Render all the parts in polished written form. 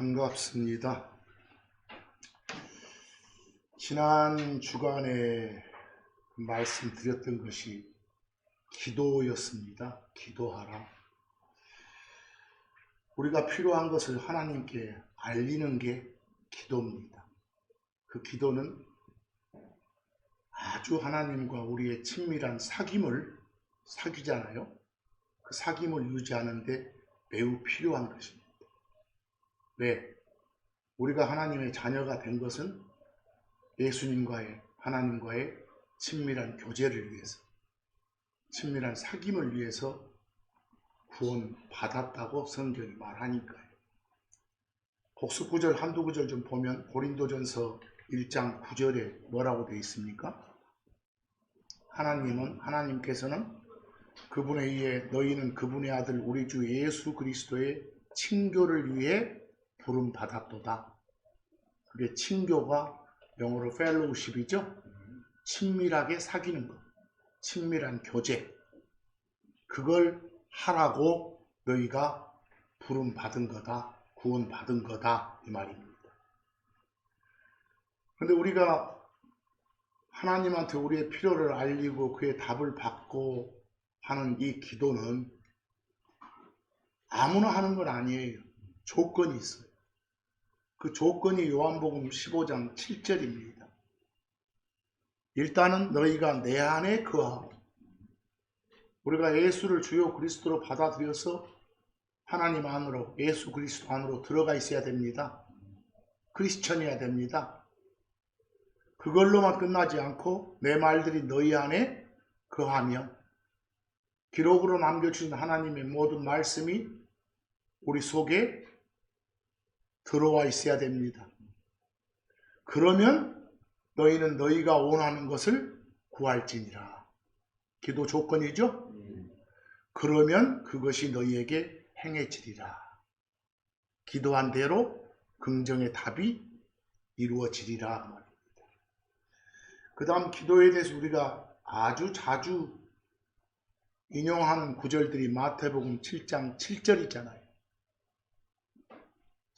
반갑습니다. 지난 주간에 말씀드렸던 것이 기도였습니다. 기도하라. 우리가 필요한 것을 하나님께 알리는 게 기도입니다. 그 기도는 아주 하나님과 우리의 친밀한 사귐을 그 사귐을 유지하는데 매우 필요한 것입니다. 왜? 우리가 하나님의 자녀가 된 것은 예수님과의 하나님과의 친밀한 교제를 위해서, 친밀한 사귐을 위해서 구원받았다고 성경이 말하니까요. 복수 구절 한두 구절 좀 보면 고린도전서 1장 9절에 뭐라고 되어 있습니까? 하나님께서는 그분에 의해 너희는 그분의 아들 우리 주 예수 그리스도의 친교를 위해 부름 받았도다. 그게 친교가 영어로 fellowship이죠. 친밀하게 사귀는 것, 친밀한 교제. 그걸 하라고 너희가 부름 받은 거다, 구원 받은 거다 이 말입니다. 그런데 우리가 하나님한테 우리의 필요를 알리고 그의 답을 받고 하는 이 기도는 아무나 하는 건 아니에요. 조건이 있어요. 그 조건이 요한복음 15장 7절입니다. 일단은 너희가 내 안에 거하고, 우리가 예수를 주요 그리스도로 받아들여서 하나님 안으로, 예수 그리스도 안으로 들어가 있어야 됩니다. 크리스천이어야 됩니다. 그걸로만 끝나지 않고 내 말들이 너희 안에 거하며 기록으로 남겨주신 하나님의 모든 말씀이 우리 속에 들어와 있어야 됩니다. 그러면 너희는 너희가 원하는 것을 구할지니라. 기도 조건이죠? 그러면 그것이 너희에게 행해지리라. 기도한 대로 긍정의 답이 이루어지리라. 그 다음 기도에 대해서 우리가 아주 자주 인용하는 구절들이 마태복음 7장 7절이잖아요.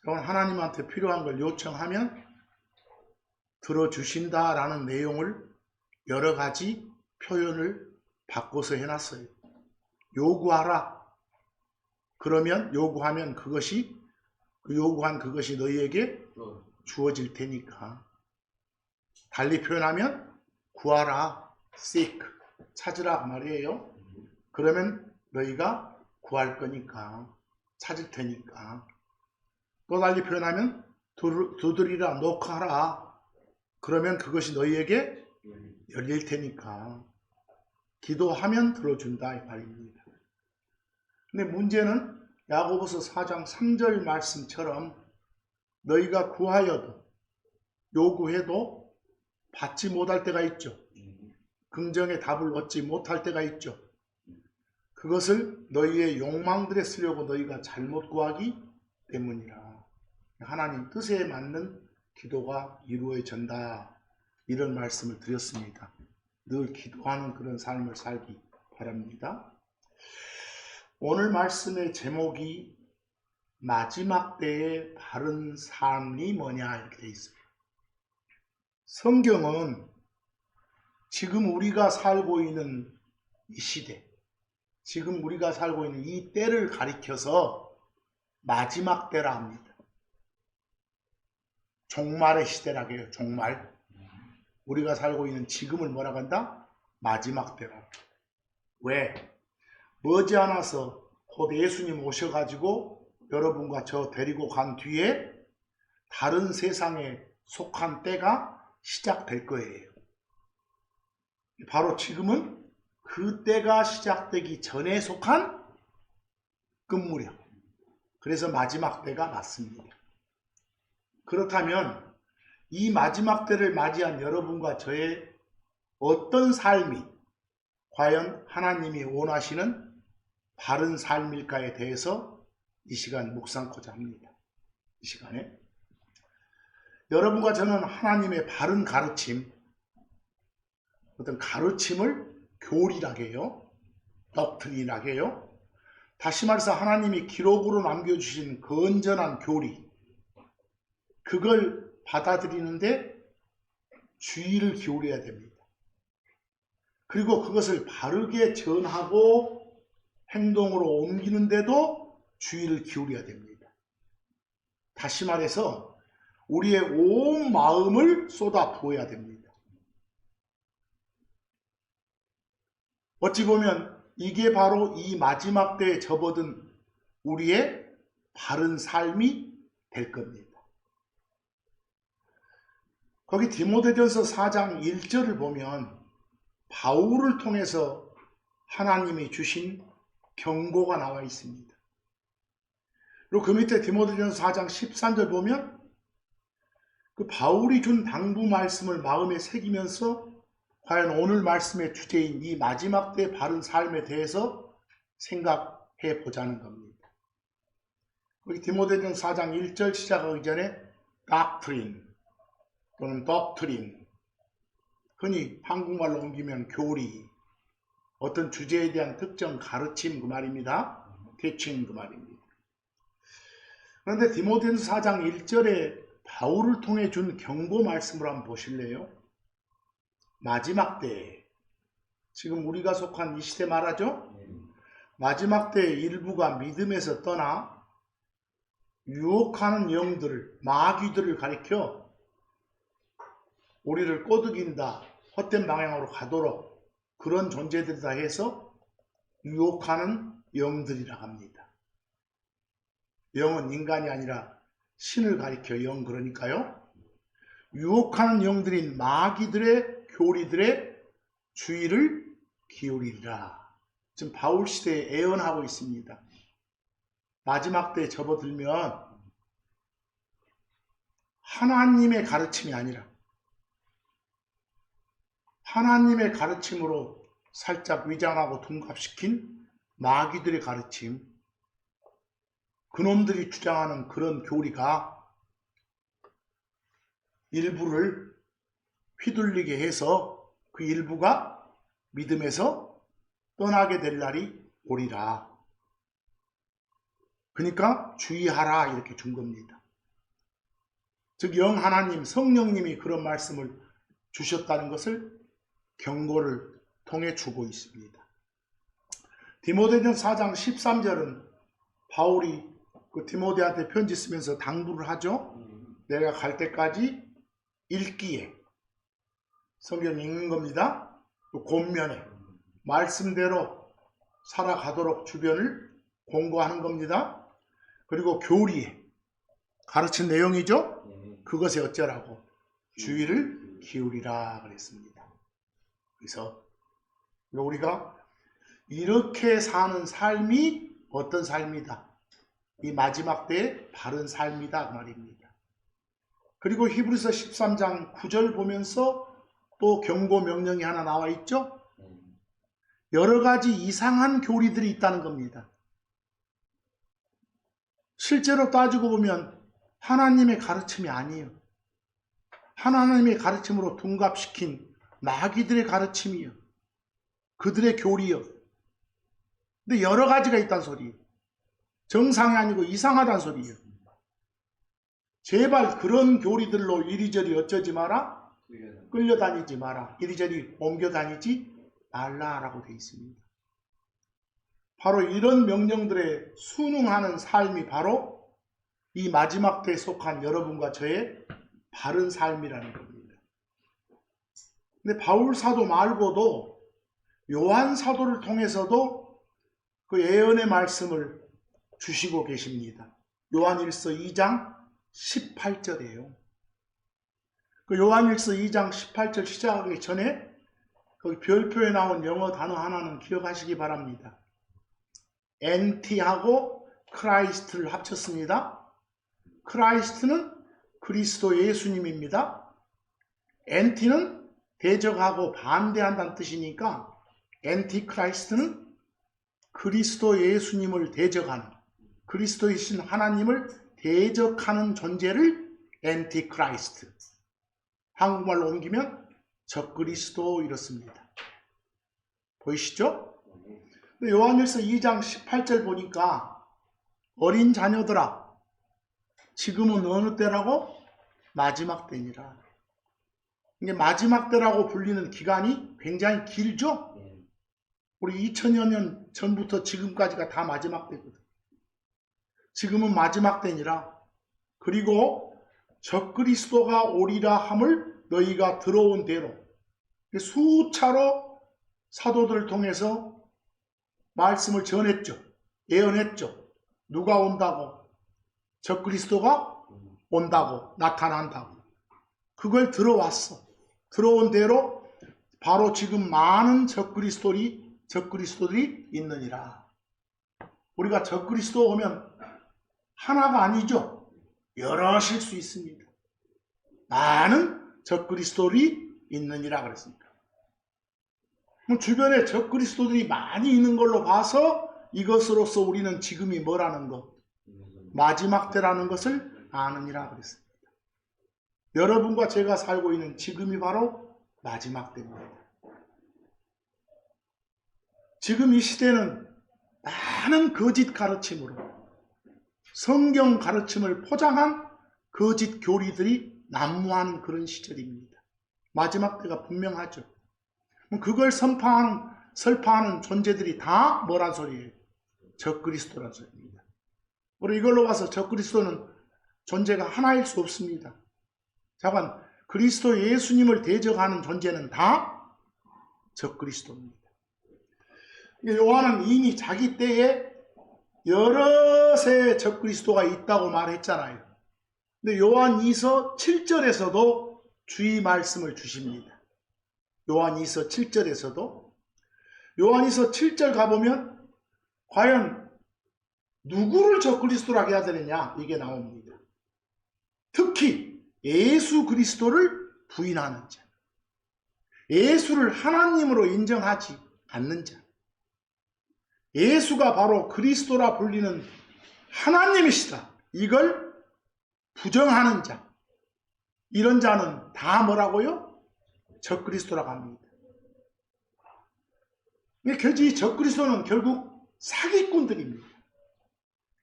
하나님한테 필요한 걸 요청하면 들어주신다라는 내용을 여러 가지 표현을 바꿔서 해놨어요. 요구하라. 그러면 요구하면 요구한 그것이 너희에게 주어질 테니까. 달리 표현하면 구하라, seek, 찾으라 그 말이에요. 그러면 너희가 구할 거니까, 찾을 테니까. 또 달리 표현하면 두드리라, 노크하라. 그러면 그것이 너희에게 열릴 테니까. 기도하면 들어준다 이 말입니다. 근데 문제는 야고보서 4장 3절 말씀처럼 너희가 구하여도 요구해도 받지 못할 때가 있죠. 긍정의 답을 얻지 못할 때가 있죠. 그것을 너희의 욕망들에 쓰려고 너희가 잘못 구하기 때문이라. 하나님 뜻에 맞는 기도가 이루어진다. 이런 말씀을 드렸습니다. 늘 기도하는 그런 삶을 살기 바랍니다. 오늘 말씀의 제목이 마지막 때의 바른 삶이 뭐냐 이렇게 되어 있어요. 성경은 지금 우리가 살고 있는 이 시대, 지금 우리가 살고 있는 이 때를 가리켜서 마지막 때라 합니다. 종말의 시대라고 해요. 종말. 우리가 살고 있는 지금을 뭐라고 한다? 마지막 때라. 왜? 머지않아서 곧 예수님 오셔가지고 여러분과 저 데리고 간 뒤에 다른 세상에 속한 때가 시작될 거예요. 바로 지금은 그 때가 시작되기 전에 속한 끝무렵. 그래서 마지막 때가 맞습니다. 그렇다면 이 마지막 때를 맞이한 여러분과 저의 어떤 삶이 과연 하나님이 원하시는 바른 삶일까에 대해서 이 시간 묵상코자 합니다. 이 시간에 여러분과 저는 하나님의 바른 가르침, 어떤 가르침을 교리라고 해요. doctrine이라고 해요. 다시 말해서 하나님이 기록으로 남겨주신 건전한 교리, 그걸 받아들이는데 주의를 기울여야 됩니다. 그리고 그것을 바르게 전하고 행동으로 옮기는데도 주의를 기울여야 됩니다. 다시 말해서 우리의 온 마음을 쏟아 부어야 됩니다. 어찌 보면 이게 바로 이 마지막 때에 접어든 우리의 바른 삶이 될 겁니다. 거기 디모데전서 4장 1절을 보면 바울을 통해서 하나님이 주신 경고가 나와 있습니다. 그리고 그 밑에 디모데전서 4장 13절 보면 그 바울이 준 당부 말씀을 마음에 새기면서 과연 오늘 말씀의 주제인 이 마지막 때 바른 삶에 대해서 생각해 보자는 겁니다. 거기 디모데전서 4장 1절 시작하기 전에 doctrine 또는 doctrine, 흔히 한국말로 옮기면 교리, 어떤 주제에 대한 특정 가르침 그 말입니다. teaching 그 말입니다. 그런데 디모데전서 4장 1절에 바울을 통해 준 경고 말씀을 한번 보실래요? 마지막 때, 지금 우리가 속한 이 시대 말하죠? 마지막 때의 일부가 믿음에서 떠나 유혹하는 영들을, 마귀들을 가리켜 우리를 꼬드긴다, 헛된 방향으로 가도록 그런 존재들이다 해서 유혹하는 영들이라 합니다. 영은 인간이 아니라 신을 가리켜 영, 그러니까요. 유혹하는 영들인 마귀들의 교리들의 주의를 기울이리라. 지금 바울 시대에 애언하고 있습니다. 마지막 때에 접어들면 하나님의 가르침이 아니라 하나님의 가르침으로 살짝 위장하고 둔갑시킨 마귀들의 가르침, 그놈들이 주장하는 그런 교리가 일부를 휘둘리게 해서 그 일부가 믿음에서 떠나게 될 날이 오리라. 그러니까 주의하라 이렇게 준 겁니다. 즉 영 하나님, 성령님이 그런 말씀을 주셨다는 것을 경고를 통해 주고 있습니다. 디모데전서 4장 13절은 바울이 그 디모데한테 편지 쓰면서 당부를 하죠. 내가 갈 때까지 읽기에, 성경 읽는 겁니다. 또 권면에 말씀대로 살아가도록 주변을 공고하는 겁니다. 그리고 교리에, 가르친 내용이죠. 그것에 어쩌라고 주의를 기울이라 그랬습니다. 그래서 우리가 이렇게 사는 삶이 어떤 삶이다, 이 마지막 때의 바른 삶이다 그 말입니다. 그리고 히브리서 13장 9절 보면서 또 경고 명령이 하나 나와 있죠. 여러 가지 이상한 교리들이 있다는 겁니다. 실제로 따지고 보면 하나님의 가르침이 아니에요. 하나님의 가르침으로 둔갑시킨 마귀들의 가르침이요, 그들의 교리요. 근데 여러 가지가 있다는 소리예요. 정상이 아니고 이상하다는 소리예요. 제발 그런 교리들로 이리저리 어쩌지 마라, 끌려다니지 마라, 이리저리 옮겨다니지 말라라고 되어 있습니다. 바로 이런 명령들에 순응하는 삶이 바로 이 마지막 때에 속한 여러분과 저의 바른 삶이라는 겁니다. 근데 바울 사도 말고도 요한 사도를 통해서도 그 예언의 말씀을 주시고 계십니다. 요한일서 2장 18절이에요. 그 요한일서 2장 18절 시작하기 전에 거기 별표에 나온 영어 단어 하나는 기억하시기 바랍니다. NT하고 크라이스트를 합쳤습니다. 크라이스트는 그리스도 예수님입니다. NT는 대적하고 반대한다는 뜻이니까 엔티크라이스트는 그리스도 예수님을 대적하는, 그리스도이신 하나님을 대적하는 존재를 엔티크라이스트, 한국말로 옮기면 적그리스도 이렇습니다. 보이시죠? 요한일서 2장 18절 보니까 어린 자녀들아 지금은 어느 때라고? 마지막 때니라. 이게 마지막 때라고 불리는 기간이 굉장히 길죠? 우리 2000여 년 전부터 지금까지가 다 마지막 때거든. 지금은 마지막 때니라. 그리고 적그리스도가 오리라 함을 너희가 들어온 대로 수차로 사도들을 통해서 말씀을 전했죠. 예언했죠. 누가 온다고? 적그리스도가 온다고, 나타난다고. 그걸 들어왔어. 들어온 대로 바로 지금 많은 적그리스도들이 있느니라. 우리가 적그리스도 오면 하나가 아니죠. 여럿일 수 있습니다. 많은 적그리스도들이 있느니라 그랬습니다. 주변에 적그리스도들이 많이 있는 걸로 봐서 이것으로서 우리는 지금이 뭐라는 것, 마지막 때라는 것을 아느니라 그랬습니다. 여러분과 제가 살고 있는 지금이 바로 마지막 때입니다. 지금 이 시대는 많은 거짓 가르침으로 성경 가르침을 포장한 거짓 교리들이 난무하는 그런 시절입니다. 마지막 때가 분명하죠. 그걸 설파하는 존재들이 다 뭐란 소리예요? 적그리스도란 소리입니다. 우리 이걸로 봐서 적그리스도는 존재가 하나일 수 없습니다. 잠깐, 그리스도 예수님을 대적하는 존재는 다 적그리스도입니다. 요한은 이미 자기 때에 여럿의 적그리스도가 있다고 말했잖아요. 근데 요한 2서 7절에서도 주의 말씀을 주십니다. 요한 2서 7절에서도 요한 2서 7절 가보면 과연 누구를 적그리스도라고 해야 되느냐 이게 나옵니다. 특히 예수 그리스도를 부인하는 자, 예수를 하나님으로 인정하지 않는 자, 예수가 바로 그리스도라 불리는 하나님이시다 이걸 부정하는 자, 이런 자는 다 뭐라고요? 적그리스도라고 합니다. 이 적그리스도는 결국 사기꾼들입니다.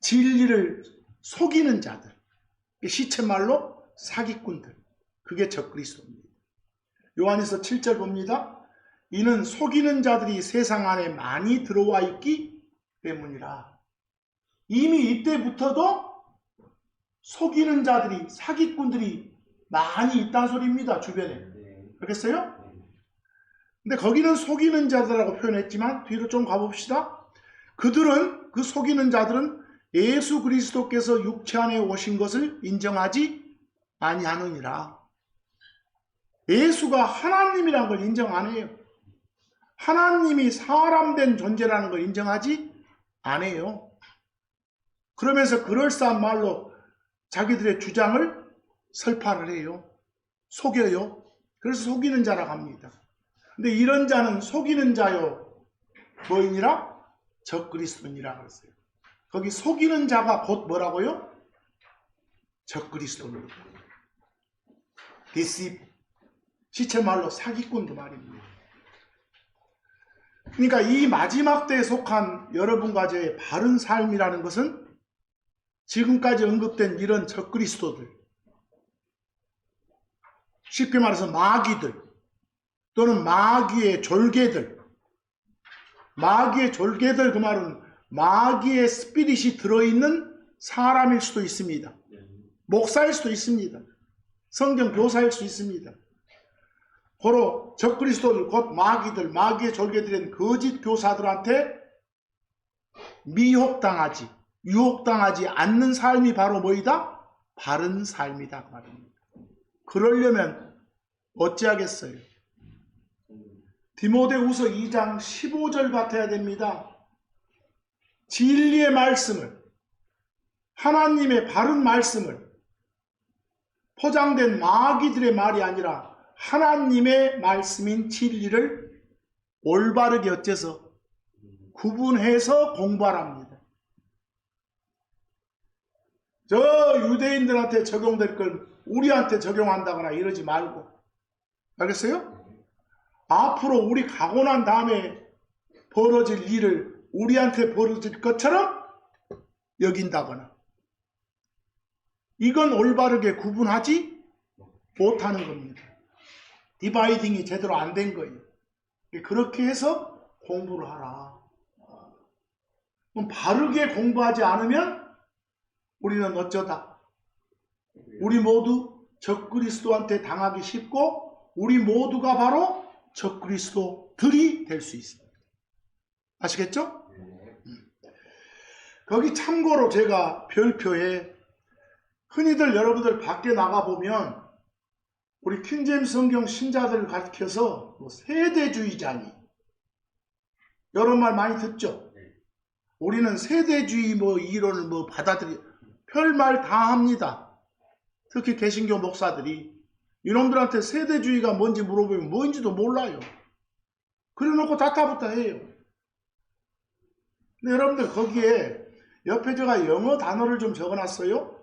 진리를 속이는 자들, 시쳇말로 사기꾼들, 그게 적그리스도입니다. 요한에서 7절 봅니다. 이는 속이는 자들이 세상 안에 많이 들어와 있기 때문이라. 이미 이때부터도 속이는 자들이, 사기꾼들이 많이 있다는 소리입니다. 주변에. 그렇겠어요? 근데 거기는 속이는 자들이라고 표현했지만 뒤로 좀 가봅시다. 그들은, 그 속이는 자들은 예수 그리스도께서 육체 안에 오신 것을 인정하지 아니하느니라. 예수가 하나님이라는 걸 인정 안 해요. 하나님이 사람된 존재라는 걸 인정하지 안 해요. 그러면서 그럴싸한 말로 자기들의 주장을 설파를 해요. 속여요. 그래서 속이는 자라고 합니다. 근데 이런 자는 속이는 자요. 뭐이니라? 적그리스도니라 그랬어요. 거기 속이는 자가 곧 뭐라고요? 적그리스도입니다. deceive. 시체말로 사기꾼도 말입니다. 그러니까 이 마지막 때에 속한 여러분과 저의 바른 삶이라는 것은 지금까지 언급된 이런 적그리스도들, 쉽게 말해서 마귀들 또는 마귀의 졸개들, 마귀의 졸개들, 그 말은 마귀의 스피릿이 들어있는 사람일 수도 있습니다. 목사일 수도 있습니다. 성경 교사일 수 있습니다. 바로 적그리스도들, 곧 마귀들, 마귀의 졸개들인 거짓 교사들한테 미혹당하지, 유혹당하지 않는 삶이 바로 뭐이다? 바른 삶이다 그 말입니다. 그러려면 어찌하겠어요? 디모데후서 2장 15절 같아야 됩니다. 진리의 말씀을, 하나님의 바른 말씀을, 포장된 마귀들의 말이 아니라 하나님의 말씀인 진리를 올바르게 어째서 구분해서 공부하랍니다. 저 유대인들한테 적용될 걸 우리한테 적용한다거나 이러지 말고, 알겠어요? 앞으로 우리 가고 난 다음에 벌어질 일을 우리한테 벌어질 것처럼 여긴다거나, 이건 올바르게 구분하지 못하는 겁니다. 디바이딩이 제대로 안 된 거예요. 그렇게 해서 공부를 하라. 그럼 바르게 공부하지 않으면 우리는 어쩌다 우리 모두 적그리스도한테 당하기 쉽고 우리 모두가 바로 적그리스도들이 될 수 있습니다. 아시겠죠? 거기 참고로 제가 별표에 흔히들 여러분들 밖에 나가보면 우리 킹제임스 성경 신자들을 가리켜서 세대주의자니 여러 말 많이 듣죠? 우리는 세대주의 이론을 별말 다 합니다. 특히 개신교 목사들이 이놈들한테 세대주의가 뭔지 물어보면 뭔지도 몰라요. 그래놓고 다타부타 해요. 근데 여러분들 거기에 옆에 제가 영어 단어를 좀 적어놨어요.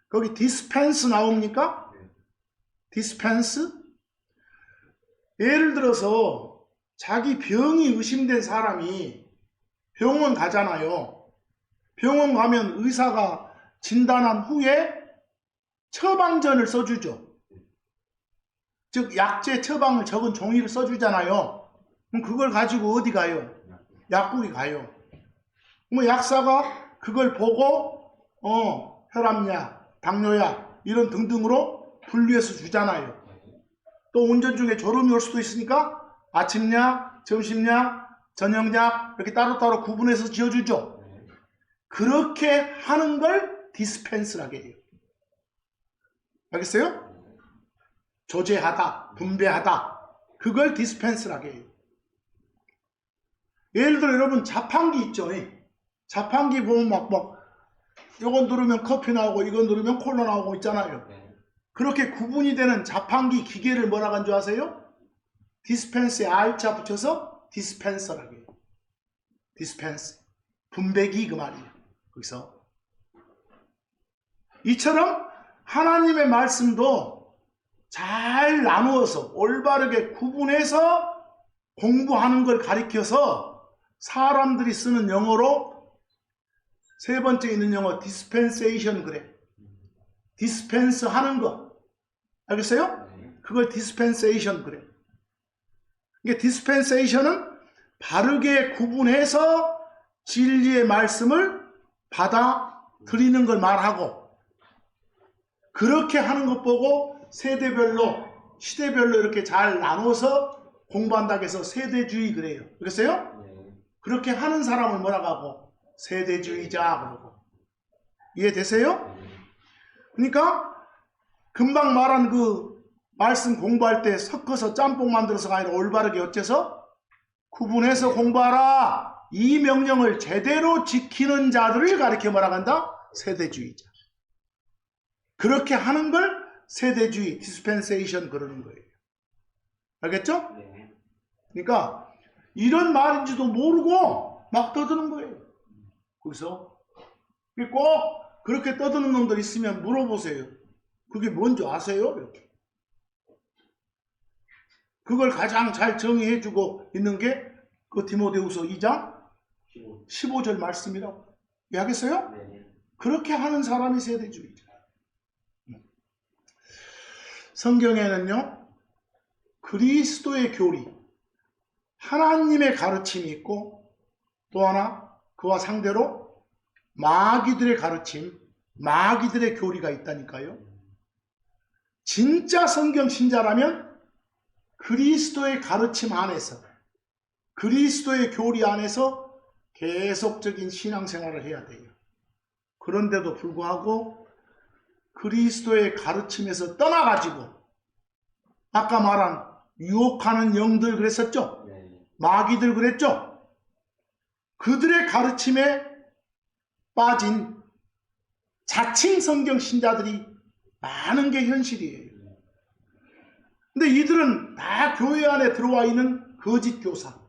거기 dispense 나옵니까? dispense? 예를 들어서 자기 병이 의심된 사람이 병원 가잖아요. 병원 가면 의사가 진단한 후에 처방전을 써주죠. 즉 약제 처방을 적은 종이를 써주잖아요. 그럼 그걸 가지고 어디 가요? 약국에 가요. 약사가 그걸 보고 혈압약, 당뇨약 이런 등등으로 분류해서 주잖아요. 또 운전 중에 졸음이 올 수도 있으니까 아침약, 점심약, 저녁약 이렇게 따로따로 구분해서 지어주죠. 그렇게 하는 걸 디스펜스라게 해요. 알겠어요? 조제하다, 분배하다. 그걸 디스펜스라게 해요. 예를 들어 여러분 자판기 있죠. 자판기 보면 이건 누르면 커피 나오고 이건 누르면 콜라 나오고 있잖아요. 그렇게 구분이 되는 자판기 기계를 뭐라고 하는 줄 아세요? 디스펜스에 R자 붙여서 디스펜서라고 해요. 디스펜스. 분배기 그 말이에요. 거기서. 이처럼 하나님의 말씀도 잘 나누어서 올바르게 구분해서 공부하는 걸 가리켜서 사람들이 쓰는 영어로 세 번째 있는 영어 디스펜세이션 그래. 디스펜스 하는 거. 알겠어요? 그걸 디스펜세이션 그래. 이게 디스펜세이션은 바르게 구분해서 진리의 말씀을 받아들이는 걸 말하고 그렇게 하는 것 보고 세대별로 시대별로 이렇게 잘 나눠서 공부한다고 해서 세대주의 그래요. 그랬어요? 그렇게 하는 사람을 뭐라고 하고 세대주의자 그러고. 이해되세요? 그러니까 금방 말한 그 말씀 공부할 때 섞어서 짬뽕 만들어서가 아니라 올바르게 어째서 구분해서 공부하라. 이 명령을 제대로 지키는 자들을 가리켜 뭐라고 한다? 세대주의자. 그렇게 하는 걸 세대주의, 디스펜세이션 그러는 거예요. 알겠죠? 그러니까 이런 말인지도 모르고 막 떠드는 거예요. 거기서 꼭 그렇게 떠드는 놈들 있으면 물어보세요. 그게 뭔지 아세요? 이렇게. 그걸 가장 잘 정의해주고 있는 게 그 디모데후서 2장 15절 말씀이라고. 이해하겠어요? 그렇게 하는 사람이 세대주의자. 성경에는요, 그리스도의 교리, 하나님의 가르침이 있고 또 하나 그와 상대로 마귀들의 가르침, 마귀들의 교리가 있다니까요. 진짜 성경 신자라면 그리스도의 가르침 안에서 그리스도의 교리 안에서 계속적인 신앙생활을 해야 돼요. 그런데도 불구하고 그리스도의 가르침에서 떠나가지고 아까 말한 유혹하는 영들 그랬었죠? 마귀들 그랬죠? 그들의 가르침에 빠진 자칭 성경 신자들이 많은 게 현실이에요. 근데 이들은 다 교회 안에 들어와 있는 거짓 교사.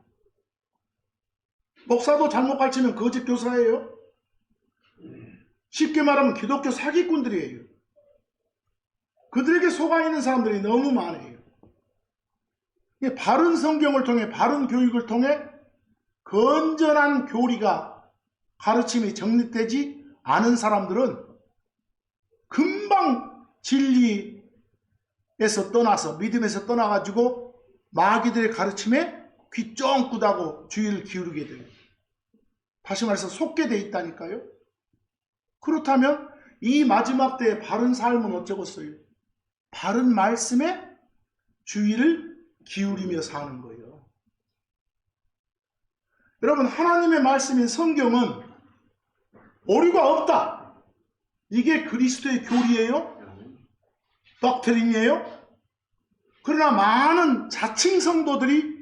목사도 잘못 가르치면 거짓 교사예요. 쉽게 말하면 기독교 사기꾼들이에요. 그들에게 속아 있는 사람들이 너무 많아요. 바른 성경을 통해 바른 교육을 통해 건전한 교리가 가르침이 정립되지 않은 사람들은 금방 진리 떠나서, 믿음에서 떠나가지고 마귀들의 가르침에 귀 쫑긋하고 주의를 기울이게 돼요. 다시 말해서 속게 돼 있다니까요. 그렇다면 이 마지막 때의 바른 삶은 어쩌겠어요? 바른 말씀에 주의를 기울이며 사는 거예요. 여러분, 하나님의 말씀인 성경은 오류가 없다. 이게 그리스도의 교리예요? 독트린이에요? 그러나 많은 자칭 성도들이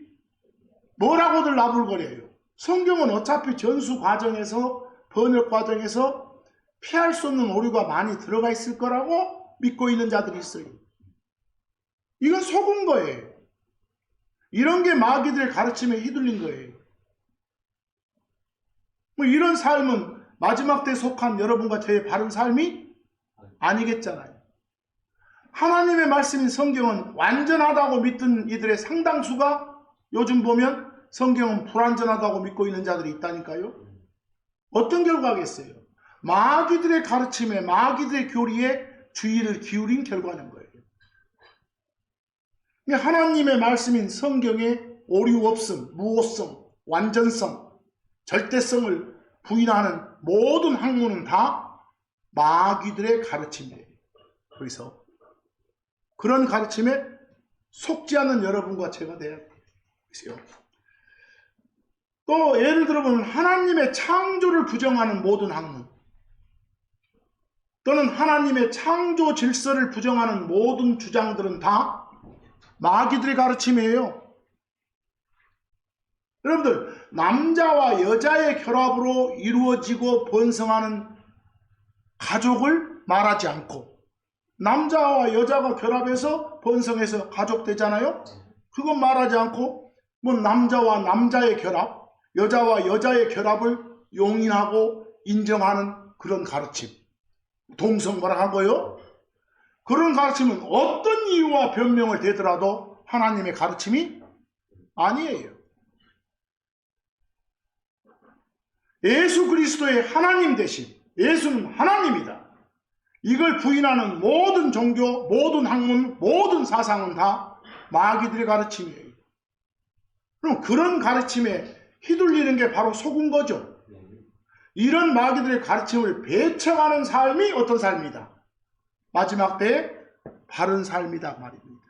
뭐라고들 나불거려요. 성경은 어차피 전수 과정에서, 번역 과정에서 피할 수 없는 오류가 많이 들어가 있을 거라고 믿고 있는 자들이 있어요. 이건 속은 거예요. 이런 게 마귀들의 가르침에 휘둘린 거예요. 뭐 이런 삶은 마지막 때에 속한 여러분과 저의 바른 삶이 아니겠잖아요. 하나님의 말씀인 성경은 완전하다고 믿던 이들의 상당수가 요즘 보면 성경은 불완전하다고 믿고 있는 자들이 있다니까요. 어떤 결과겠어요? 마귀들의 가르침에, 마귀들의 교리에 주의를 기울인 결과는 거예요. 하나님의 말씀인 성경에 오류 없음, 무오성, 완전성, 절대성을 부인하는 모든 학문은 다 마귀들의 가르침이에요. 그래서 그런 가르침에 속지 않는 여러분과 제가 돼야 돼요. 또 예를 들어보면 하나님의 창조를 부정하는 모든 학문, 또는 하나님의 창조 질서를 부정하는 모든 주장들은 다 마귀들의 가르침이에요. 여러분들, 남자와 여자의 결합으로 이루어지고 번성하는 가족을 말하지 않고, 남자와 여자가 결합해서 번성해서 가족 되잖아요. 그건 말하지 않고 뭐 남자와 남자의 결합, 여자와 여자의 결합을 용인하고 인정하는 그런 가르침, 동성 뭐라 하고요. 그런 가르침은 어떤 이유와 변명을 대더라도 하나님의 가르침이 아니에요. 예수 그리스도의 하나님 대신, 예수는 하나님이다, 이걸 부인하는 모든 종교, 모든 학문, 모든 사상은 다 마귀들의 가르침이에요. 그럼 그런 가르침에 휘둘리는 게 바로 속은 거죠. 이런 마귀들의 가르침을 배척하는 삶이 어떤 삶이다? 마지막 때의 바른 삶이다 말입니다.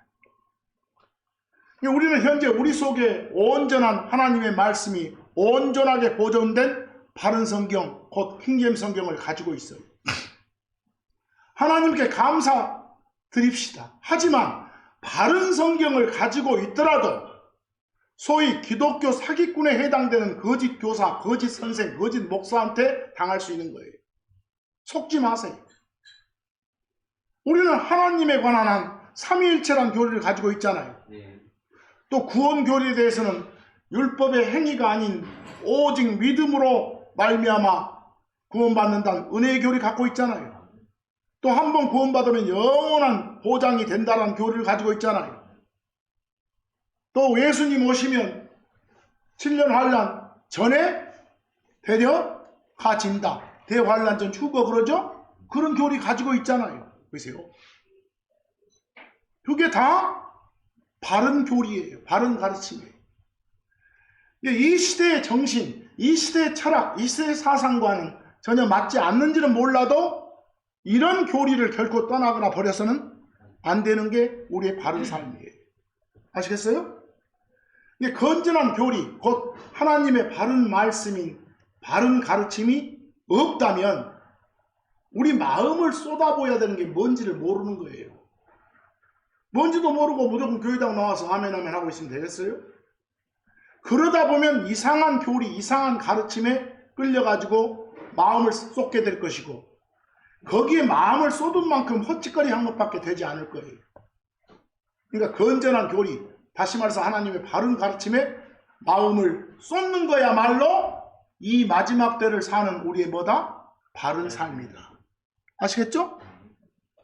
우리는 현재 우리 속에 온전한 하나님의 말씀이 온전하게 보존된 바른 성경, 곧 킹제임 성경을 가지고 있어요. 하나님께 감사드립시다. 하지만 바른 성경을 가지고 있더라도 소위 기독교 사기꾼에 해당되는 거짓 교사, 거짓 선생, 거짓 목사한테 당할 수 있는 거예요. 속지 마세요. 우리는 하나님에 관한 한 삼위일체란 교리를 가지고 있잖아요. 또 구원 교리에 대해서는 율법의 행위가 아닌 오직 믿음으로 말미암아 구원받는다는 은혜의 교리 갖고 있잖아요. 또 한 번 구원받으면 영원한 보장이 된다는 교리를 가지고 있잖아요. 또 예수님 오시면 7년 환란 전에 데려가진다. 대환란 전 휴거 그러죠? 그런 교리 가지고 있잖아요. 보세요. 그게 다 바른 교리예요. 바른 가르침이에요. 이 시대의 정신, 이 시대의 철학, 이 시대의 사상과는 전혀 맞지 않는지는 몰라도 이런 교리를 결코 떠나거나 버려서는 안 되는 게 우리의 바른 삶이에요. 아시겠어요? 이 건전한 교리, 곧 하나님의 바른 말씀인 바른 가르침이 없다면 우리 마음을 쏟아부어야 되는 게 뭔지를 모르는 거예요. 뭔지도 모르고 무조건 교회당 나와서 아멘 아멘 하고 있으면 되겠어요? 그러다 보면 이상한 교리, 이상한 가르침에 끌려가지고 마음을 쏟게 될 것이고, 거기에 마음을 쏟은 만큼 헛짓거리 한 것밖에 되지 않을 거예요. 그러니까 건전한 교리, 다시 말해서 하나님의 바른 가르침에 마음을 쏟는 거야말로 이 마지막 때를 사는 우리의 뭐다? 바른 삶이다. 아시겠죠?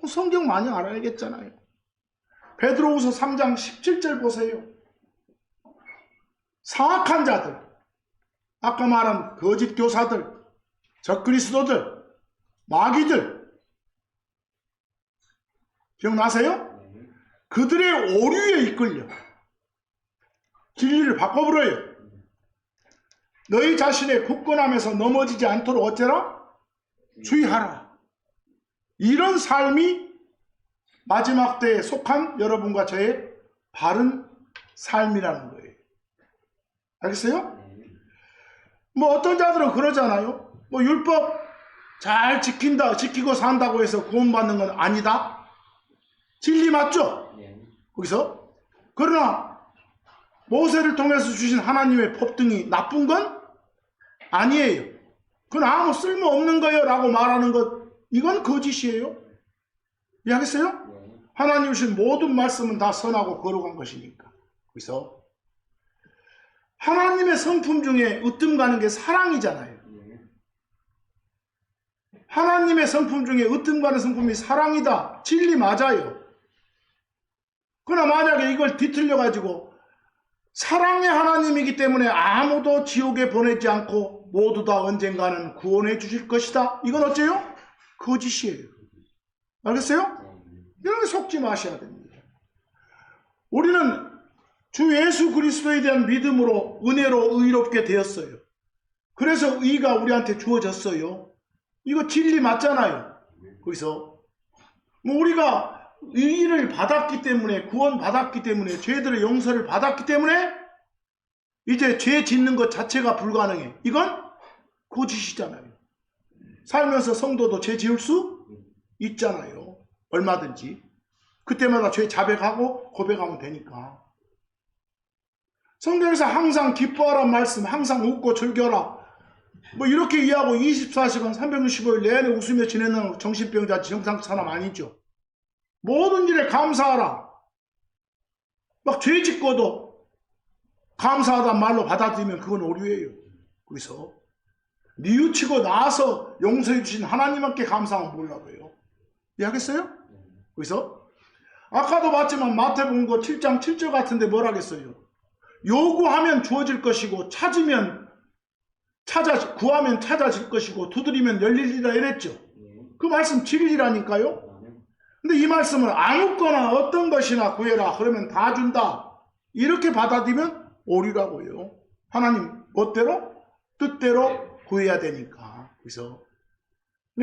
성경 많이 알아야겠잖아요. 베드로후서 3장 17절 보세요. 사악한 자들, 아까 말한 거짓 교사들, 적그리스도들, 마귀들, 기억나세요? 그들의 오류에 이끌려 진리를 바꿔버려요. 너희 자신의 굳건함에서 넘어지지 않도록 어째라? 주의하라. 이런 삶이 마지막 때에 속한 여러분과 저의 바른 삶이라는 거예요. 알겠어요? 뭐 어떤 자들은 그러잖아요. 뭐 율법 잘 지키고 산다고 해서 구원받는 건 아니다. 진리 맞죠? 거기서. 그러나 모세를 통해서 주신 하나님의 법등이 나쁜 건 아니에요. 그건 아무 쓸모없는 거예요 라고 말하는 것, 이건 거짓이에요. 이해하겠어요? 하나님 주신 모든 말씀은 다 선하고 거룩한 것이니까. 그래서 하나님의 성품 중에 으뜸 가는 게 사랑이잖아요. 하나님의 성품 중에 으뜸 가는 성품이 사랑이다. 진리 맞아요. 그러나 만약에 이걸 뒤틀려 가지고 사랑의 하나님이기 때문에 아무도 지옥에 보내지 않고 모두 다 언젠가는 구원해 주실 것이다. 이건 어째요? 거짓이에요. 알겠어요? 이런 게 속지 마셔야 됩니다. 우리는 주 예수 그리스도에 대한 믿음으로 은혜로 의롭게 되었어요. 그래서 의가 우리한테 주어졌어요. 이거 진리 맞잖아요. 거기서 뭐 우리가 의를 받았기 때문에, 구원 받았기 때문에, 죄들의 용서를 받았기 때문에 이제 죄 짓는 것 자체가 불가능해. 이건 거짓이잖아요. 살면서 성도도 죄 지을 수 있잖아요. 얼마든지. 그때마다 죄 자백하고 고백하면 되니까. 성경에서 항상 기뻐하란 말씀, 항상 웃고 즐겨라. 뭐 이렇게 이해하고 24시간 365일 내내 웃으며 지내는 정신병자 정상 사람 아니죠. 모든 일에 감사하라. 막 죄 짓고도 감사하단 말로 받아들이면 그건 오류예요. 그래서 뉘우치고 나서 용서해 주신 하나님께 감사하면 몰라도요. 이해하겠어요? 그래서 아까도 봤지만 마태복음 7장 7절 같은데 뭐라겠어요? 요구하면 주어질 것이고 구하면 찾아질 것이고 두드리면 열리리라 이랬죠. 그 말씀 진리라니까요. 근데 이 말씀을 아무거나 어떤 것이나 구해라 그러면 다 준다 이렇게 받아들이면 오류라고요. 하나님 멋대로 뜻대로 구해야 되니까. 그래서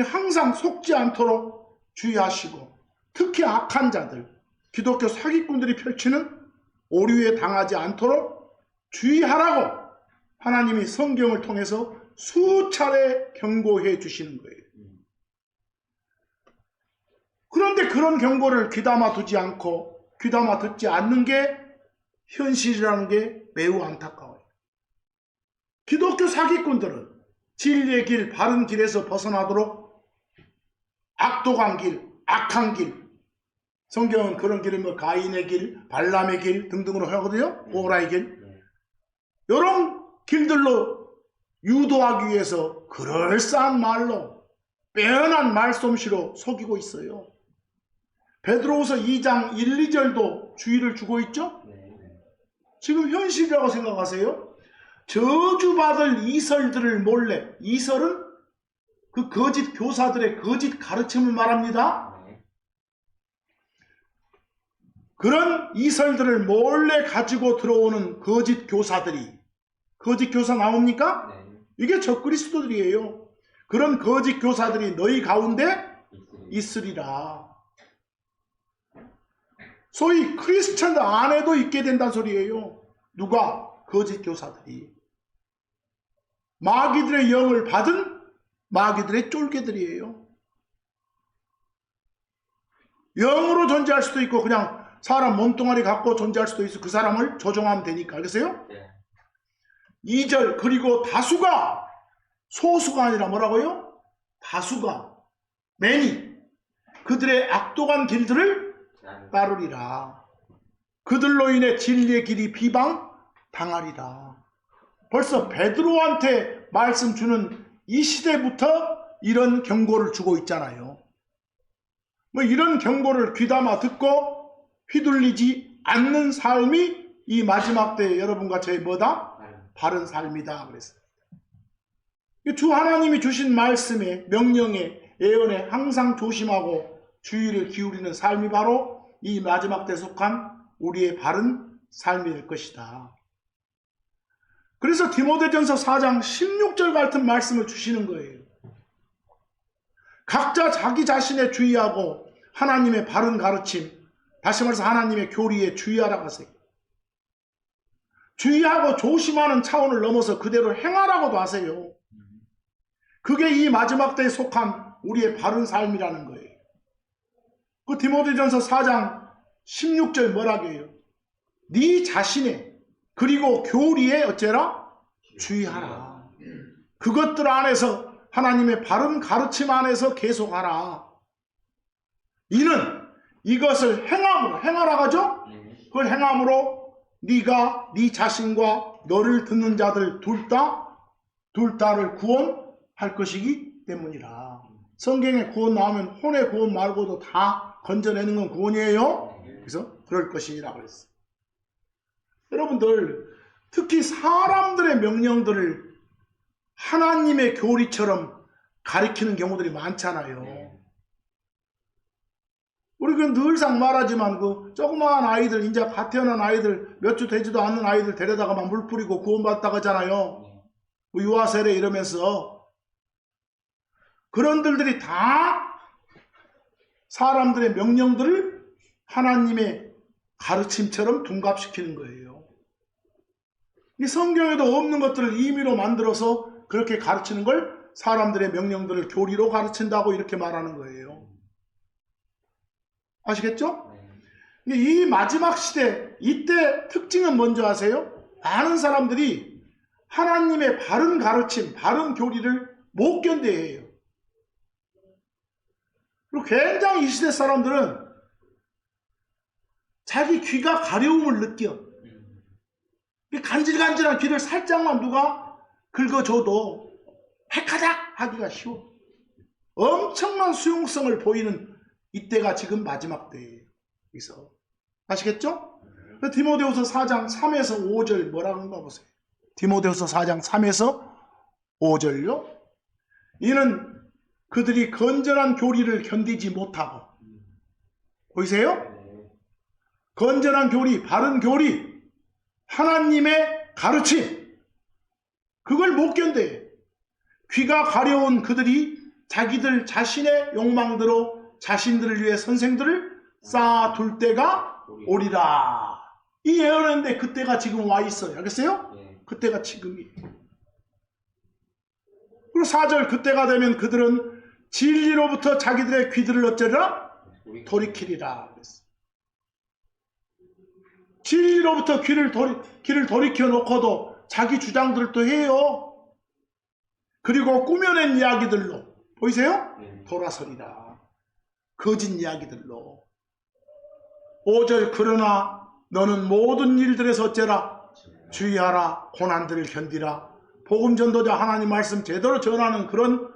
항상 속지 않도록 주의하시고, 특히 악한 자들, 기독교 사기꾼들이 펼치는 오류에 당하지 않도록 주의하라고 하나님이 성경을 통해서 수차례 경고해 주시는 거예요. 그런데 그런 경고를 귀담아 두지 않고 귀담아 듣지 않는 게 현실이라는 게 매우 안타까워요. 기독교 사기꾼들은 진리의 길, 바른 길에서 벗어나도록 악독한 길, 악한 길, 성경은 그런 길을 뭐 가인의 길, 발람의 길 등등으로 하거든요. 오라의 길. 이런 길들로 유도하기 위해서 그럴싸한 말로 빼어난 말솜씨로 속이고 있어요. 베드로후서 2장 1, 2절도 주의를 주고 있죠. 지금 현실이라고 생각하세요? 저주받을 이설들을 몰래, 이설은 그 거짓 교사들의 거짓 가르침을 말합니다. 그런 이설들을 몰래 가지고 들어오는 거짓 교사들이, 거짓 교사 나옵니까? 이게 적그리스도들이에요. 그런 거짓 교사들이 너희 가운데 있으리라. 소위 크리스천 안에도 있게 된다는 소리예요. 누가? 거짓 교사들이. 마귀들의 영을 받은 마귀들의 쫄개들이에요. 영으로 존재할 수도 있고 그냥 사람 몸뚱아리 갖고 존재할 수도 있어. 그 사람을 조종하면 되니까. 알겠어요? 2절 그리고 다수가, 소수가 아니라 뭐라고요? 다수가, many, 그들의 악독한 길들을 따르리라. 그들로 인해 진리의 길이 비방당하리라. 벌써 베드로한테 말씀 주는 이 시대부터 이런 경고를 주고 있잖아요. 뭐 이런 경고를 귀담아 듣고 휘둘리지 않는 삶이 이 마지막 때 여러분과 저의 뭐다? 바른 삶이다 그랬어요. 주 하나님이 주신 말씀에, 명령에, 예언에 항상 조심하고 주의를 기울이는 삶이 바로 이 마지막 때에 속한 우리의 바른 삶이 될 것이다. 그래서 디모데전서 4장 16절 같은 말씀을 주시는 거예요. 각자 자기 자신에 주의하고 하나님의 바른 가르침, 다시 말해서 하나님의 교리에 주의하라고 하세요. 주의하고 조심하는 차원을 넘어서 그대로 행하라고도 하세요. 그게 이 마지막 때에 속한 우리의 바른 삶이라는 거예요. 그 디모데전서 4장 16절 뭐라고 해요? 네 자신의 그리고 교리에 어째라? 주의하라. 그것들 안에서 하나님의 바른 가르침 안에서 계속하라. 이는 이것을 행하라고 하죠? 그걸 행함으로 네가 네 자신과 너를 듣는 자들 둘 다를 구원할 것이기 때문이라. 성경에 구원 나오면 혼의 구원 말고도 다 건져내는 건 구원이에요. 그래서 그럴 것이라고 그랬어요. 여러분들 특히 사람들의 명령들을 하나님의 교리처럼 가리키는 경우들이 많잖아요. 우리 그 늘상 말하지만 그 조그마한 아이들, 이제 갓 태어난 아이들, 몇 주 되지도 않는 아이들 데려다가 막 물 뿌리고 구원받다가 하잖아요. 유아 세례 이러면서. 그런들이 다 사람들의 명령들을 하나님의 가르침처럼 둔갑시키는 거예요. 이 성경에도 없는 것들을 임의로 만들어서 그렇게 가르치는 걸 사람들의 명령들을 교리로 가르친다고 이렇게 말하는 거예요. 아시겠죠? 이 마지막 시대, 이때 특징은 뭔지 아세요? 많은 사람들이 하나님의 바른 가르침, 바른 교리를 못 견뎌해요. 그리고 굉장히 이 시대 사람들은 자기 귀가 가려움을 느껴. 간질간질한 귀를 살짝만 누가 긁어줘도 핵하닥 하기가 쉬워. 엄청난 수용성을 보이는 이때가 지금 마지막 때예요. 그래서 아시겠죠? 디모데후서 4장 3에서 5절 뭐라고 하는가 보세요. 디모데후서 4장 3에서 5절요. 이는 그들이 건전한 교리를 견디지 못하고, 보이세요? 건전한 교리, 바른 교리, 하나님의 가르침, 그걸 못 견뎌요. 귀가 가려운 그들이 자기들 자신의 욕망대로 자신들을 위해 선생들을 쌓아둘 때가 오리라. 이 예언했는데 그때가 지금 와 있어요. 알겠어요? 그때가 지금이에요. 그리고 4절, 그때가 되면 그들은 진리로부터 자기들의 귀들을 어쩌리라? 돌이키리라. 진리로부터 귀를 돌이켜 놓고도 자기 주장들을 또 해요. 그리고 꾸며낸 이야기들로, 보이세요? 돌아서리라. 거짓 이야기들로. 5절, 그러나 너는 모든 일들에서 어째라? 주의하라. 고난들을 견디라. 복음 전도자 하나님 말씀 제대로 전하는 그런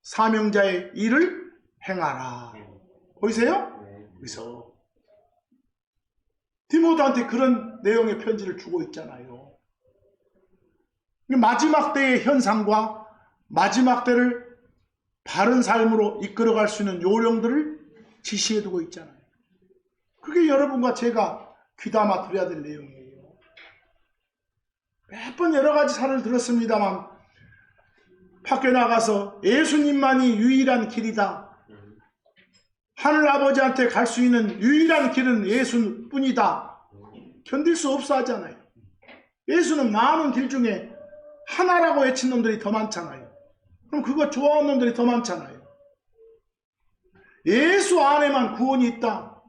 사명자의 일을 행하라. 보이세요? 그래서 디모데한테 그런 내용의 편지를 주고 있잖아요. 마지막 때의 현상과 마지막 때를 바른 삶으로 이끌어갈 수 있는 요령들을 지시해두고 있잖아요. 그게 여러분과 제가 귀담아 들어야 될 내용이에요. 몇 번 여러 가지 사를 들었습니다만 밖에 나가서 예수님만이 유일한 길이다. 하늘 아버지한테 갈 수 있는 유일한 길은 예수뿐이다. 견딜 수 없어 하잖아요. 예수는 많은 길 중에 하나라고 외친 놈들이 더 많잖아요. 그럼 그거 좋아하는 놈들이 더 많잖아요. 예수 안에만 구원이 있다.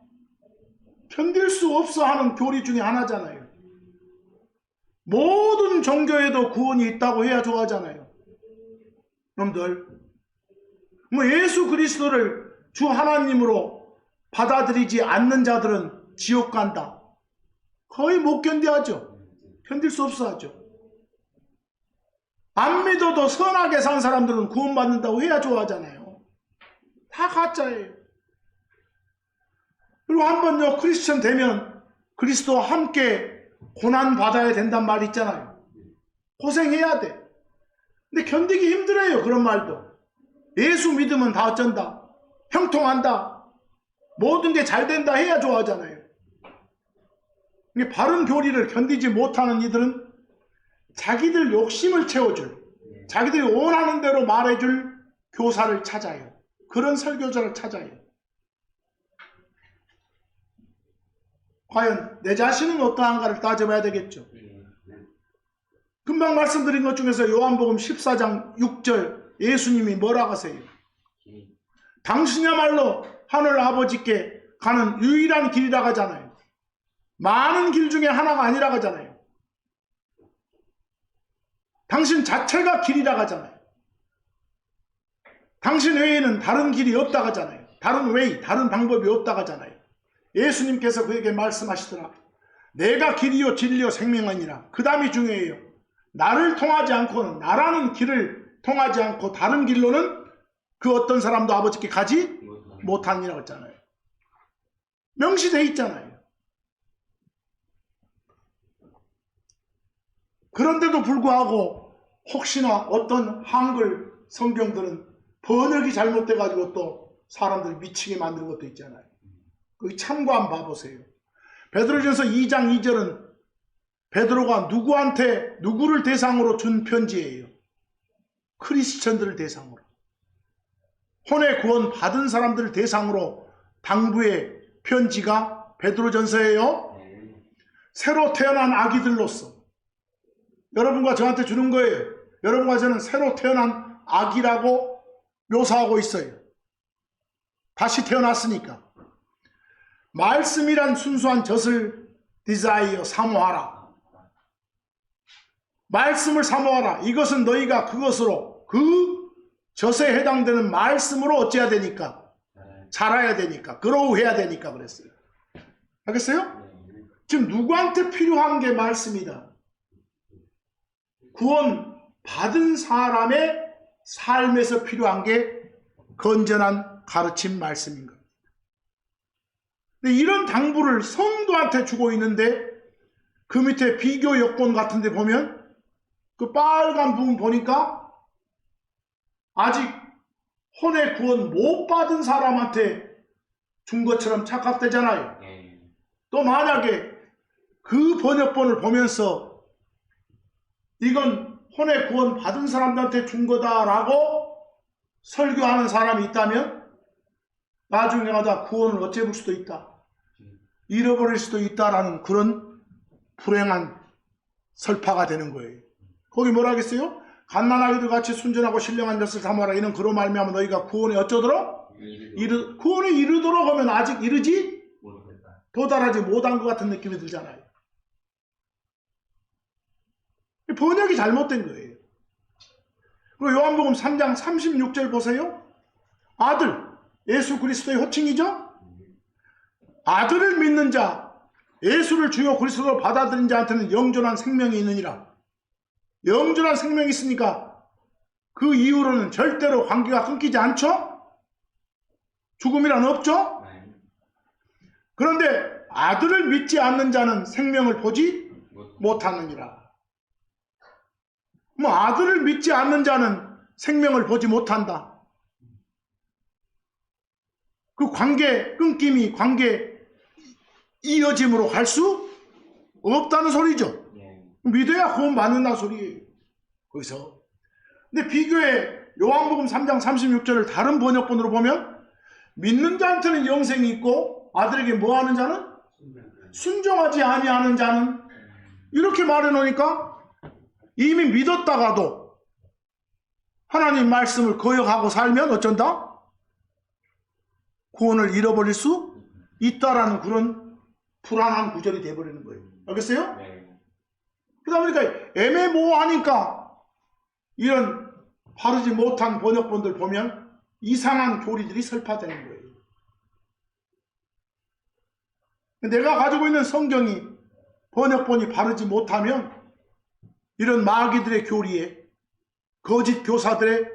견딜 수 없어 하는 교리 중에 하나잖아요. 모든 종교에도 구원이 있다고 해야 좋아하잖아요. 놈들. 뭐 예수 그리스도를 주 하나님으로 받아들이지 않는 자들은 지옥 간다. 거의 못 견뎌하죠. 견딜 수 없어 하죠. 안 믿어도 선하게 산 사람들은 구원받는다고 해야 좋아하잖아요. 다 가짜예요. 그리고 한번요 크리스천 되면 그리스도와 함께 고난받아야 된단 말이 있잖아요. 고생해야 돼. 근데 견디기 힘들어요. 그런 말도. 예수 믿으면 다 어쩐다. 형통한다. 모든 게 잘 된다 해야 좋아하잖아요. 근데 바른 교리를 견디지 못하는 이들은 자기들 욕심을 채워줄, 자기들이 원하는 대로 말해줄 교사를 찾아요. 그런 설교자를 찾아요. 과연 내 자신은 어떠한가를 따져봐야 되겠죠. 금방 말씀드린 것 중에서 요한복음 14장 6절 예수님이 뭐라고 하세요? 당신이야말로 하늘 아버지께 가는 유일한 길이라고 하잖아요. 많은 길 중에 하나가 아니라고 하잖아요. 당신 자체가 길이라고 하잖아요. 당신 외에는 다른 길이 없다고 하잖아요. 다른 웨이, 다른 방법이 없다고 하잖아요. 예수님께서 그에게 말씀하시더라. 내가 길이요 진리요 생명이니라. 그 다음이 중요해요. 나를 통하지 않고는, 나라는 길을 통하지 않고 다른 길로는 그 어떤 사람도 아버지께 가지 못하니라고 했잖아요. 명시되어 있잖아요. 그런데도 불구하고 혹시나 어떤 한글 성경들은 번역이 잘못돼가지고 또 사람들이 미치게 만드는 것도 있잖아요. 그 참고 한번 봐보세요. 베드로전서 2장 2절은 베드로가 누구를 대상으로 준 편지예요. 크리스천들을 대상으로. 혼의 구원 받은 사람들을 대상으로 당부의 편지가 베드로전서예요. 새로 태어난 아기들로서 여러분과 저한테 주는 거예요. 여러분과 저는 새로 태어난 아기라고 묘사하고 있어요. 다시 태어났으니까. 말씀이란 순수한 젖을 디자이어 사모하라. 말씀을 사모하라. 이것은 너희가 그것으로 그 젖에 해당되는 말씀으로 어찌해야 되니까? 자라야 되니까. 그로우해야 되니까 그랬어요. 알겠어요? 지금 누구한테 필요한 게 말씀이다. 구원 받은 사람의 삶에서 필요한 게 건전한 가르침 말씀인 겁니다. 근데 이런 당부를 성도한테 주고 있는데 그 밑에 비교 여건 같은 데 보면 그 빨간 부분 보니까 아직 혼의 구원 못 받은 사람한테 준 것처럼 착각되잖아요. 또 만약에 그 번역본을 보면서 이건 혼의 구원 받은 사람들한테 준 거다라고 설교하는 사람이 있다면 나중에 가다 구원을 어째볼 수도 있다. 잃어버릴 수도 있다라는 그런 불행한 설파가 되는 거예요. 거기 뭐라 하겠어요? 갓난아기들 같이 순전하고 신령한 젖을 사모하라. 이는 그로 말미암아 너희가 구원에 어쩌도록? 구원에 이르도록 하면 아직 이르지 도달하지 못한 것 같은 느낌이 들잖아요. 번역이 잘못된 거예요. 그리고 요한복음 3장 36절 보세요. 아들, 예수 그리스도의 호칭이죠? 아들을 믿는 자, 예수를 주요 그리스도로 받아들인 자한테는 영존한 생명이 있느니라. 영존한 생명이 있으니까 그 이후로는 절대로 관계가 끊기지 않죠? 죽음이란 없죠? 그런데 아들을 믿지 않는 자는 생명을 보지 못하느니라. 뭐 아들을 믿지 않는 자는 생명을 보지 못한다. 그 관계 끊김이 관계 이어짐으로 갈 수 없다는 소리죠. 믿어야 구원 받는다는 소리예요. 거기서. 근데 비교해 요한복음 3장 36절을 다른 번역본으로 보면 믿는 자한테는 영생이 있고 아들에게 뭐하는 자는? 순종하지 아니하는 자는? 이렇게 말해 놓으니까 이미 믿었다가도 하나님 말씀을 거역하고 살면 어쩐다? 구원을 잃어버릴 수 있다라는 그런 불안한 구절이 되어버리는 거예요. 알겠어요? 그러다 보니까 애매모호하니까 이런 바르지 못한 번역본들 보면 이상한 교리들이 설파되는 거예요. 내가 가지고 있는 성경이 번역본이 바르지 못하면 이런 마귀들의 교리에 거짓 교사들의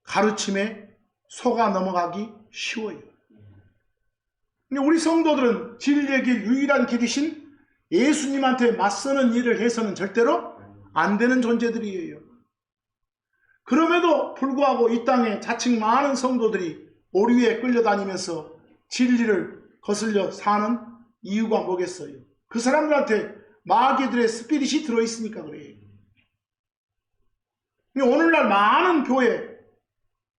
가르침에 속아 넘어가기 쉬워요. 우리 성도들은 진리의 길, 유일한 길이신 예수님한테 맞서는 일을 해서는 절대로 안 되는 존재들이에요. 그럼에도 불구하고 이 땅에 자칭 많은 성도들이 오류에 끌려다니면서 진리를 거슬려 사는 이유가 뭐겠어요? 그 사람들한테 마귀들의 스피릿이 들어있으니까 그래요. 오늘날 많은 교회,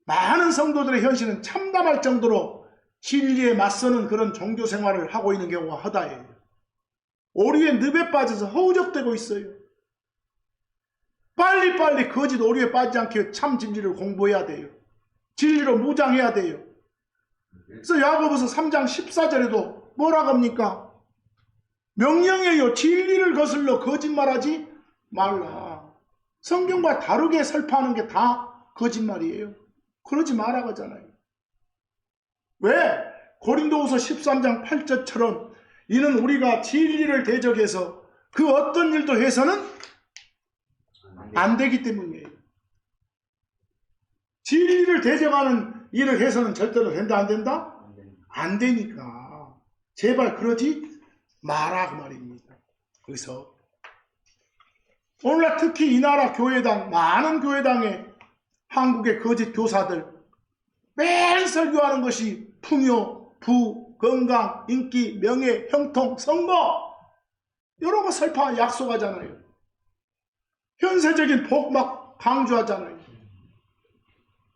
많은 성도들의 현실은 참담할 정도로 진리에 맞서는 그런 종교 생활을 하고 있는 경우가 허다해요. 오류에 늪에 빠져서 허우적대고 있어요. 빨리빨리 거짓 오류에 빠지지 않게 참 진리를 공부해야 돼요. 진리로 무장해야 돼요. 그래서 야고보서 3장 14절에도 뭐라고 합니까? 명령이에요. 진리를 거슬러 거짓말하지 말라. 성경과 다르게 설파하는 게 다 거짓말이에요. 그러지 말라고 하잖아요. 왜? 고린도후서 13장 8절처럼 이는 우리가 진리를 대적해서 그 어떤 일도 해서는 안 되기 때문이에요. 진리를 대적하는 일을 해서는 절대로 된다 안 된다? 안 되니까 제발 그러지 마라 그 말입니다. 그래서 오늘날 특히 이 나라 교회당, 많은 교회당에 한국의 거짓 교사들 매일 설교하는 것이 풍요, 부, 건강, 인기, 명예, 형통, 선거 이런 거 설파 약속하잖아요. 현세적인 복 막 강조하잖아요.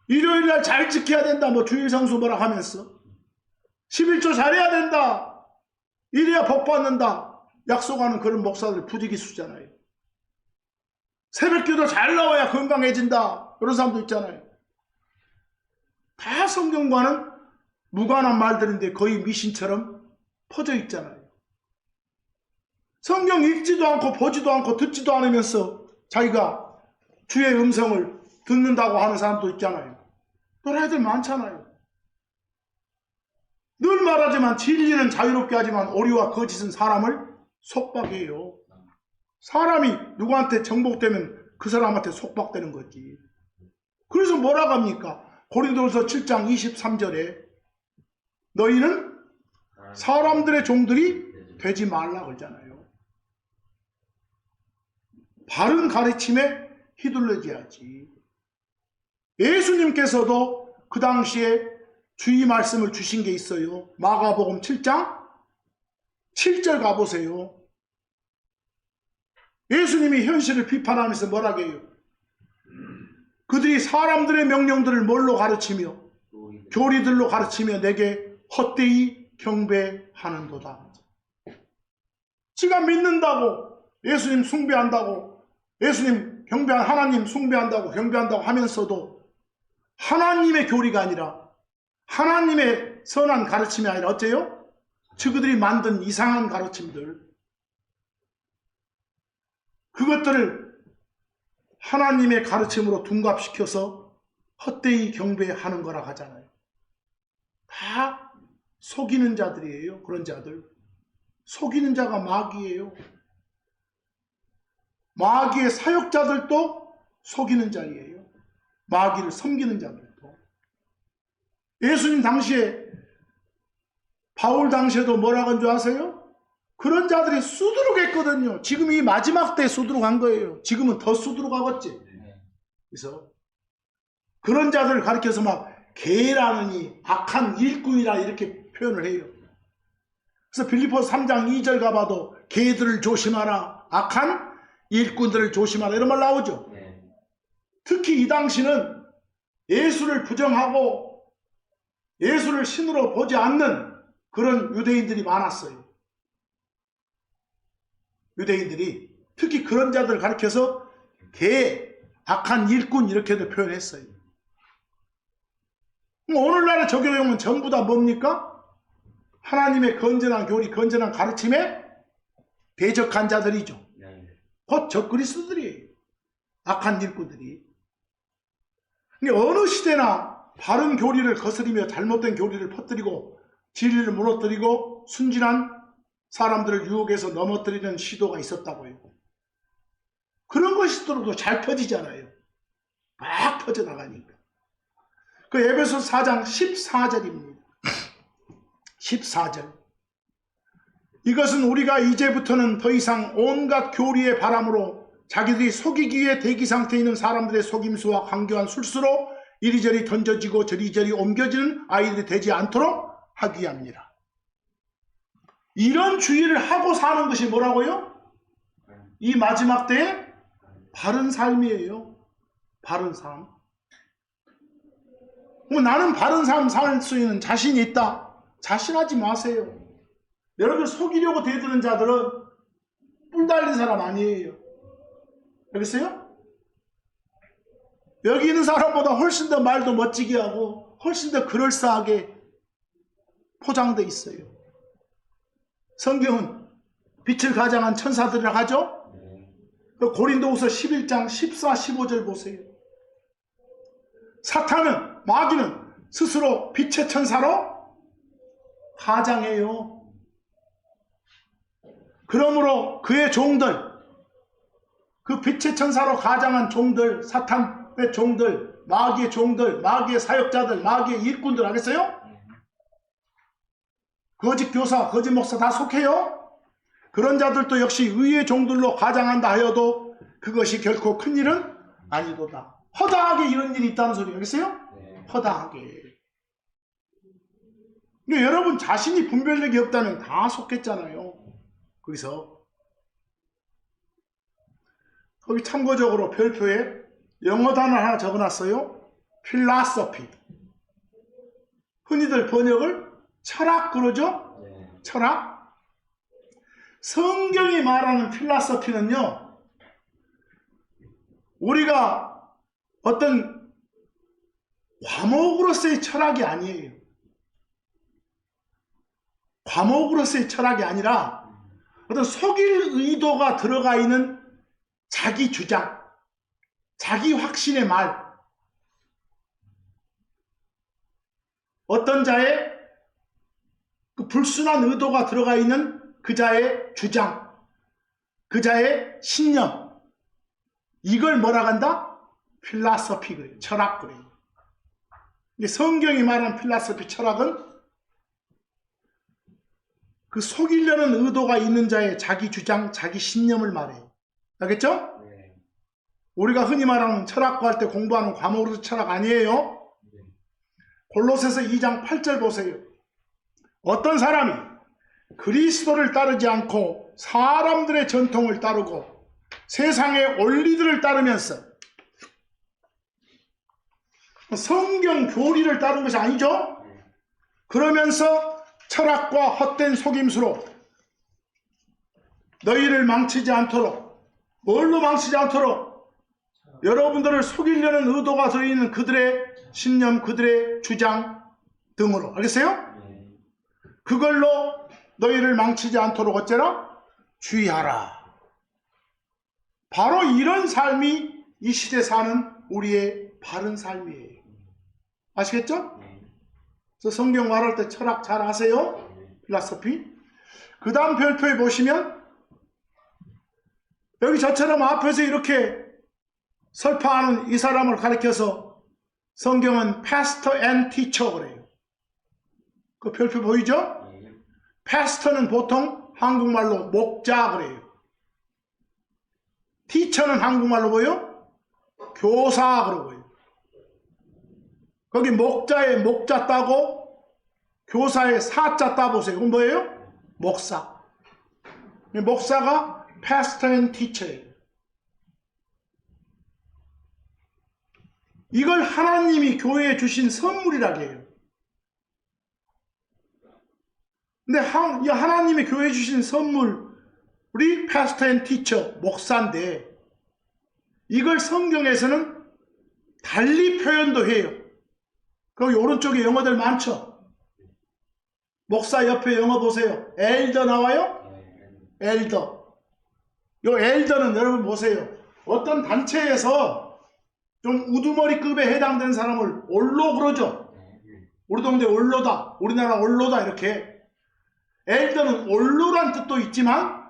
일요일날 잘 지켜야 된다 뭐 주일성수 뭐라 하면서 11조 잘해야 된다 이래야 복 받는다 약속하는 그런 목사들 부지기수잖아요. 새벽기도 잘 나와야 건강해진다 그런 사람도 있잖아요. 다 성경과는 무관한 말들인데 거의 미신처럼 퍼져 있잖아요. 성경 읽지도 않고 보지도 않고 듣지도 않으면서 자기가 주의 음성을 듣는다고 하는 사람도 있잖아요. 그런 애들 많잖아요. 늘 말하지만 진리는 자유롭게 하지만 오류와 거짓은 사람을 속박해요. 사람이 누구한테 정복되면 그 사람한테 속박되는 거지. 그래서 뭐라고 합니까? 고린도후서 7장 23절에 너희는 사람들의 종들이 되지 말라 그러잖아요. 바른 가르침에 휘둘러지 하지. 예수님께서도 그 당시에 주의 말씀을 주신 게 있어요. 마가복음 7장 7절 가보세요. 예수님이 현실을 비판하면서 뭐라고 해요? 그들이 사람들의 명령들을 뭘로 가르치며 교리들로 가르치며 내게 헛되이 경배하는도다. 지가 믿는다고 예수님 숭배한다고 예수님 경배한 하나님 숭배한다고 경배한다고 하면서도 하나님의 교리가 아니라 하나님의 선한 가르침이 아니라 어째요? 그들이 만든 이상한 가르침들 그것들을 하나님의 가르침으로 둔갑시켜서 헛되이 경배하는 거라 하잖아요. 다 속이는 자들이에요. 그런 자들. 속이는 자가 마귀예요. 마귀의 사역자들도 속이는 자리예요. 마귀를 섬기는 자들도. 예수님 당시에 바울 당시에도 뭐라고 한 줄 아세요? 그런 자들이 수두룩했거든요. 지금 이 마지막 때 수두룩한 거예요. 지금은 더 수두룩하겠지. 그래서 그런 자들을 가리켜서 막 개라느니 악한 일꾼이라 이렇게 표현을 해요. 그래서 빌립보서 3장 2절 가봐도 개들을 조심하라, 악한 일꾼들을 조심하라 이런 말 나오죠. 특히 이 당시는 예수를 부정하고 예수를 신으로 보지 않는 그런 유대인들이 많았어요. 유대인들이 특히 그런 자들을 가리켜서 개, 악한 일꾼 이렇게도 표현했어요. 오늘날의 적용은 전부 다 뭡니까? 하나님의 건전한 교리, 건전한 가르침에 대적한 자들이죠. 곧 적그리스도들이에요. 악한 일꾼들이. 어느 시대나 바른 교리를 거스리며 잘못된 교리를 퍼뜨리고 진리를 무너뜨리고 순진한 사람들을 유혹해서 넘어뜨리는 시도가 있었다고 해요. 그런 것이더라도 잘 퍼지잖아요. 막 퍼져나가니까. 그 에베소서 4장 14절입니다. 14절. 이것은 우리가 이제부터는 더 이상 온갖 교리의 바람으로 자기들이 속이기 위해 대기 상태에 있는 사람들의 속임수와 강교한 술수로 이리저리 던져지고 저리저리 옮겨지는 아이들이 되지 않도록 하기 위함이라. 이런 주의를 하고 사는 것이 뭐라고요? 이 마지막 때의 바른 삶이에요. 바른 삶. 나는 바른 삶 살 수 있는 자신이 있다. 자신하지 마세요. 여러분 속이려고 대드는 자들은 뿔 달린 사람 아니에요. 알겠어요? 여기 있는 사람보다 훨씬 더 말도 멋지게 하고 훨씬 더 그럴싸하게 포장되어 있어요. 성경은 빛을 가장한 천사들이라 하죠? 고린도후서 11장 14, 15절 보세요. 사탄은, 마귀는 스스로 빛의 천사로 가장해요. 그러므로 그의 종들, 그 빛의 천사로 가장한 종들, 사탄의 종들, 마귀의 종들, 마귀의 사역자들, 마귀의 일꾼들 알겠어요? 거짓 교사, 거짓 목사 다 속해요. 그런 자들도 역시 의의 종들로 가장한다 하여도 그것이 결코 큰 일은 아니도다. 허다하게 이런 일이 있다는 소리 알겠어요? 허다하게. 근데 여러분 자신이 분별력이 없다면 다 속겠잖아요. 그래서 거기 참고적으로 별표에 영어 단어 하나 적어놨어요. 필라소피. 흔히들 번역을 철학 그러죠? 철학. 성경이 말하는 필라소피는요, 우리가 어떤 과목으로서의 철학이 아니에요. 과목으로서의 철학이 아니라 어떤 속일 의도가 들어가 있는 자기 주장, 자기 확신의 말, 어떤 자의 그 불순한 의도가 들어가 있는 그 자의 주장, 그 자의 신념, 이걸 뭐라 한다? 필라소피 그래요. 철학 그래요. 성경이 말하는 필라소피 철학은 그 속이려는 의도가 있는 자의 자기 주장, 자기 신념을 말해요. 알겠죠? 네. 우리가 흔히 말하는 철학과 할 때 공부하는 과목으로서 철학 아니에요. 네. 골로새서 2장 8절 보세요. 어떤 사람이 그리스도를 따르지 않고 사람들의 전통을 따르고 세상의 원리들을 따르면서 성경 교리를 따르는 것이 아니죠. 그러면서 철학과 헛된 속임수로 너희를 망치지 않도록, 뭘로 망치지 않도록? 여러분들을 속이려는 의도가 들어있는 그들의 신념, 그들의 주장 등으로. 알겠어요? 그걸로 너희를 망치지 않도록 어째라? 주의하라. 바로 이런 삶이 이 시대 사는 우리의 바른 삶이에요. 아시겠죠? 그래서 성경 말할 때 철학 잘 아세요? 필라소피. 그 다음 별표에 보시면 여기 저처럼 앞에서 이렇게 설파하는 이 사람을 가리켜서 성경은 pastor and teacher 그래요. 그 별표 보이죠? pastor는 보통 한국말로 목자 그래요. teacher는 한국말로 뭐예요? 교사 그러고요. 거기 목자에 목자 따고 교사에 사자 따보세요. 그건 뭐예요? 목사. 목사가 pastor and teacher예요. 이걸 하나님이 교회에 주신 선물이라고 해요. 근데 하나님이 교회에 주신 선물이 pastor and teacher, 목사인데 이걸 성경에서는 달리 표현도 해요. 거기 오른쪽에 영어들 많죠? 목사 옆에 영어 보세요. 엘더 나와요? 엘더. 요 엘더는 여러분 보세요. 어떤 단체에서 좀 우두머리급에 해당되는 사람을 올로 그러죠. 우리 동네 올로다, 우리나라 올로다 이렇게. 엘더는 올로란 뜻도 있지만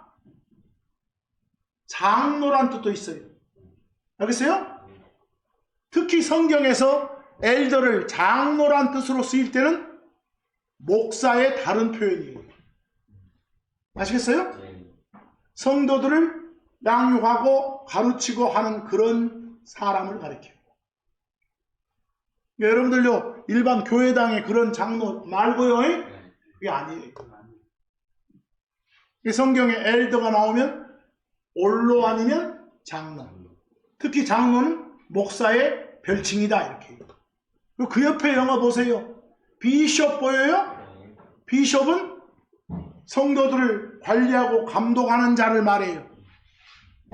장로란 뜻도 있어요. 알겠어요? 특히 성경에서 엘더를 장로란 뜻으로 쓰일 때는 목사의 다른 표현이에요. 아시겠어요? 성도들을 양육하고 가르치고 하는 그런 사람을 가리켜요. 여러분들요, 일반 교회당의 그런 장로 말고요, 그게 아니에요. 이 성경에 엘더가 나오면 올로 아니면 장로. 특히 장로는 목사의 별칭이다 이렇게. 그 옆에 영어 보세요. 비숍 보여요? 비숍은 성도들을 관리하고 감독하는 자를 말해요.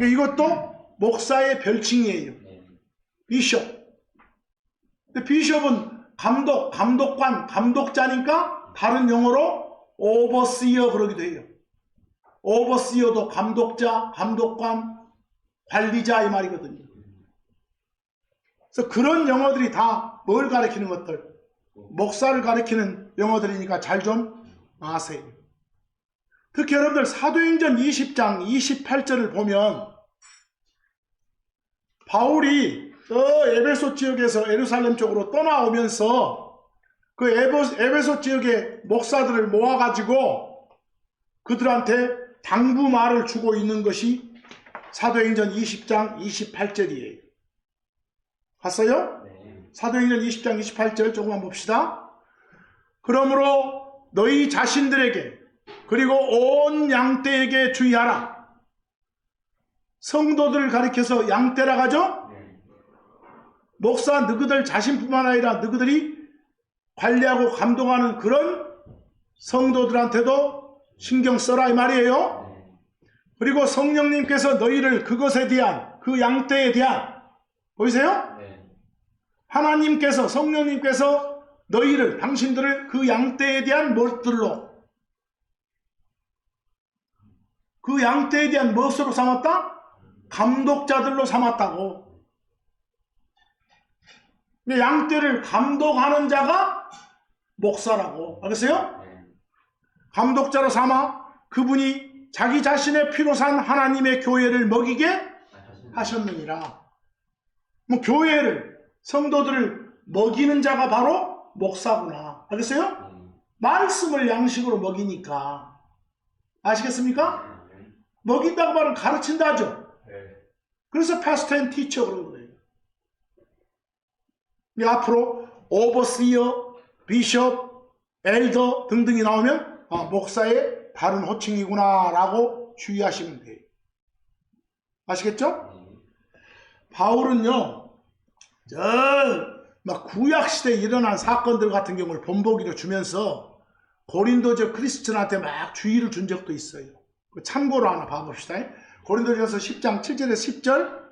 이것도 목사의 별칭이에요. 비숍. 근데 비숍은 감독, 감독관, 감독자니까 다른 용어로 오버시어 그러기도 해요. 오버시어도 감독자, 감독관, 관리자 이 말이거든요. 그래서 그런 영어들이 다 뭘 가리키는 것들? 목사를 가리키는 영어들이니까 잘 좀 아세요. 특히 여러분들 사도행전 20장 28절을 보면 바울이 에베소 지역에서 예루살렘 쪽으로 떠나오면서 그 에베소 지역의 목사들을 모아가지고 그들한테 당부말을 주고 있는 것이 사도행전 20장 28절이에요. 봤어요? 사도행전 20장 28절 조금만 봅시다. 그러므로 너희 자신들에게 그리고 온 양떼에게 주의하라. 성도들을 가리켜서 양떼라 하죠? 목사 너희들 자신뿐만 아니라 너희들이 관리하고 감독하는 그런 성도들한테도 신경 써라 이 말이에요. 그리고 성령님께서 너희를 그것에 대한 그 양떼에 대한 보이세요? 하나님께서 성령님께서 너희를 당신들을 그 양떼에 대한 무엇들로 그 양떼에 대한 무엇으로 삼았다? 감독자들로 삼았다고. 양떼를 감독하는 자가 목사라고. 알겠어요? 감독자로 삼아 그분이 자기 자신의 피로 산 하나님의 교회를 먹이게 하셨느니라. 뭐 교회를 성도들을 먹이는 자가 바로 목사구나. 알겠어요? 말씀을 양식으로 먹이니까. 아시겠습니까? 먹인다고 말은 가르친다 하죠. 그래서 패스터 앤 티처 그런 거예요. 앞으로 오버시어, 비숍, 엘더 등등이 나오면 목사의 다른 호칭이구나 라고 주의하시면 돼요. 아시겠죠? 바울은요 막 구약시대에 일어난 사건들 같은 경우를 본보기로 주면서 고린도적 크리스천한테 막 주의를 준 적도 있어요. 참고로 하나 봐봅시다. 고린도전서 10장 7절에서 10절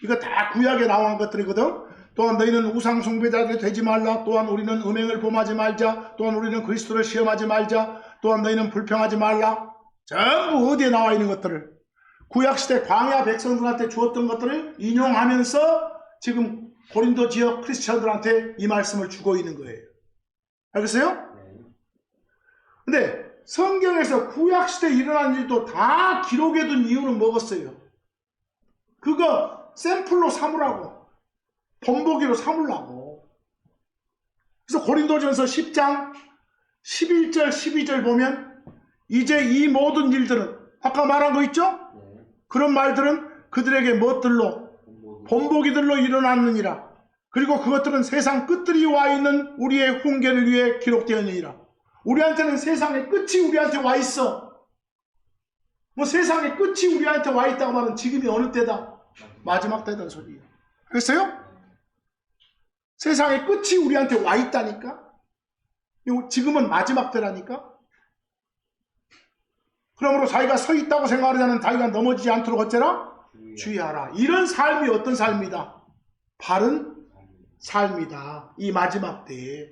이거 다 구약에 나온 것들이거든. 또한 너희는 우상 숭배자들이 되지 말라. 또한 우리는 음행을 범하지 말자. 또한 우리는 그리스도를 시험하지 말자. 또한 너희는 불평하지 말라. 전부 어디에 나와 있는 것들을 구약시대 광야 백성들한테 주었던 것들을 인용하면서 지금 고린도 지역 크리스천들한테 이 말씀을 주고 있는 거예요. 알겠어요? 근데 성경에서 구약시대에 일어난 일도 다 기록해둔 이유는 뭐겠어요? 그거 샘플로 삼으라고. 본보기로 삼으려고. 그래서 고린도전서 10장 11절 12절 보면 이제 이 모든 일들은 아까 말한 거 있죠? 그런 말들은 그들에게 무엇들로? 본보기들로 일어났느니라. 그리고 그것들은 세상 끝들이 와 있는 우리의 훈계를 위해 기록되었느니라. 우리한테는 세상의 끝이 우리한테 와 있어. 뭐 세상의 끝이 우리한테 와 있다고 말하면 지금이 어느 때다? 마지막 때다는 소리예요. 그랬어요? 세상의 끝이 우리한테 와 있다니까? 지금은 마지막 때라니까? 그러므로 자기가 서 있다고 생각하는 자기가 넘어지지 않도록 어째라? 주의하라. 이런 삶이 어떤 삶이다? 바른 삶이다. 이 마지막 때에.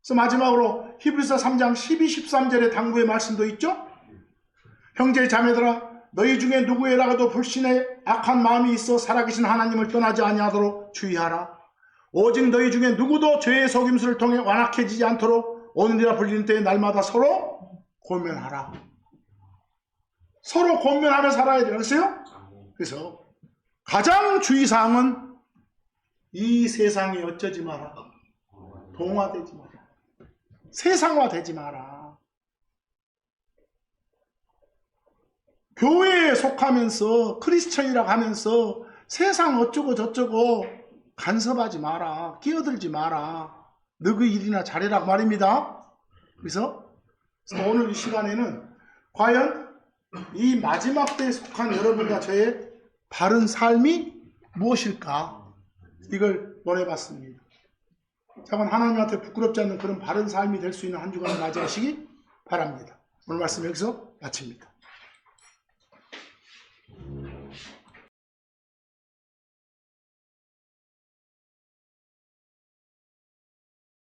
그래서 마지막으로 히브리서 3장 12, 13절의 당부의 말씀도 있죠? 형제 자매들아 너희 중에 누구에라도 불신의 악한 마음이 있어 살아계신 하나님을 떠나지 아니하도록 주의하라. 오직 너희 중에 누구도 죄의 속임수를 통해 완악해지지 않도록 오늘이라 불리는 때에 날마다 서로 권면하라. 서로 권면하며 살아야 돼요. 알겠어요? 그래서 가장 주의사항은 이 세상에 어쩌지 마라. 동화되지 마라. 세상화되지 마라. 교회에 속하면서 크리스천이라고 하면서 세상 어쩌고 저쩌고 간섭하지 마라. 끼어들지 마라. 너그 일이나 잘해라 말입니다. 그래서 오늘 이 시간에는 과연 이 마지막 때에 속한 여러분과 저의 바른 삶이 무엇일까? 이걸 논해봤습니다. 잠깐 하나님한테 부끄럽지 않는 그런 바른 삶이 될 수 있는 한 주간을 맞이하시기 바랍니다. 오늘 말씀 여기서 마칩니다.